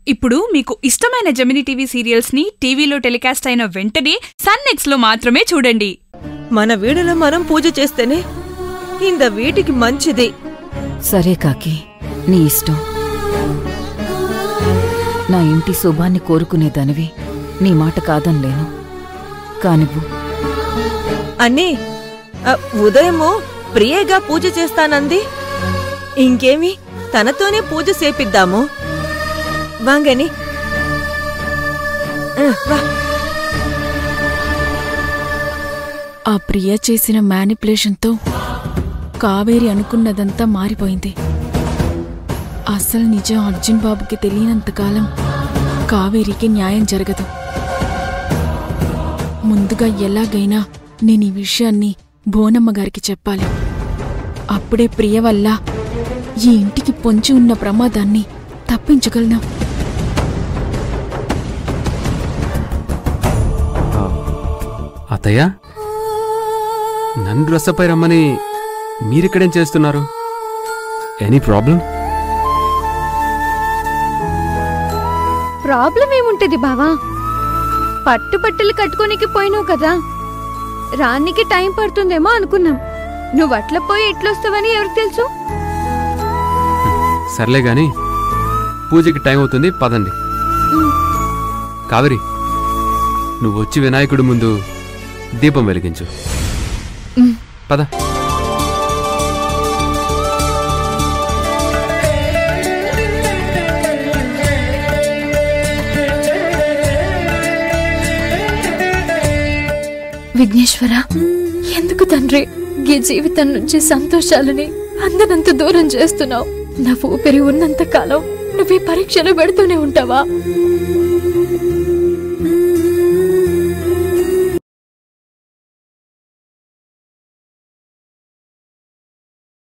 ఇప్పుడు మీకు ఇష్టమైన జెమినీ టీవీ సీరియల్స్ ని టీవీలో టెలికాస్ట్ అయిన వెంటనే సన్ నెక్స్ట్ లో మాత్రమే చూడండి. మన వీడులో మనం పూజ చేస్తేనే ఇంద వీటికి మంచిది. సరే కాకి, నీ ఇష్టం. నా ఇంటి శుభాన్ని కోరుకునేదానివి, నీ మాట కాదనలేను. కానివ్వు. అన్నీ ఉదయము ప్రియేగా పూజ చేస్తానంది. ఇంకేమి తనతోనే పూజ చేపిద్దాము. వాంగని ఆ ప్రియ చేసిన మ్యానిపులేషన్తో కావేరి అనుకున్నదంతా మారిపోయింది. అసలు నిజం అర్జున్ బాబుకి తెలియనంతకాలం కావేరికి న్యాయం జరగదు. ముందుగా ఎలాగైనా నేను ఈ విషయాన్ని భోనమ్మగారికి చెప్పాలి. అప్పుడే ప్రియ వల్ల ఈ ఇంటికి పొంచి ఉన్న ప్రమాదాన్ని తప్పించగలను. అత్తయ్య, నన్ను రసపై రమ్మని మీరిక్కడేం చేస్తున్నారు? Any problem? ప్రాబ్లం ఏముంటది బావా? పట్టుబట్టలు కట్టుకోనికి పోయినావు కదా, రానికి టైం పడుతుందేమో అనుకున్నాం. నువ్వు అట్లా పోయి ఎట్లొస్తావని ఎవరికి తెలుసు? సర్లే గాని పూజకి టైం అవుతుంది, పదండి. కావేరి, నువ్వు వచ్చి వినాయకుడి ముందు దీపం వెలిగించు. పద. విఘ్నేశ్వర, ఎందుకు తండ్రి ఈ జీవితం నుంచి సంతోషాలని అందనంత దూరం చేస్తున్నావు? నా ఊపిరి ఉన్నంత కాలం నువ్వు ఈ పరీక్షలు పెడుతూనే ఉంటావా?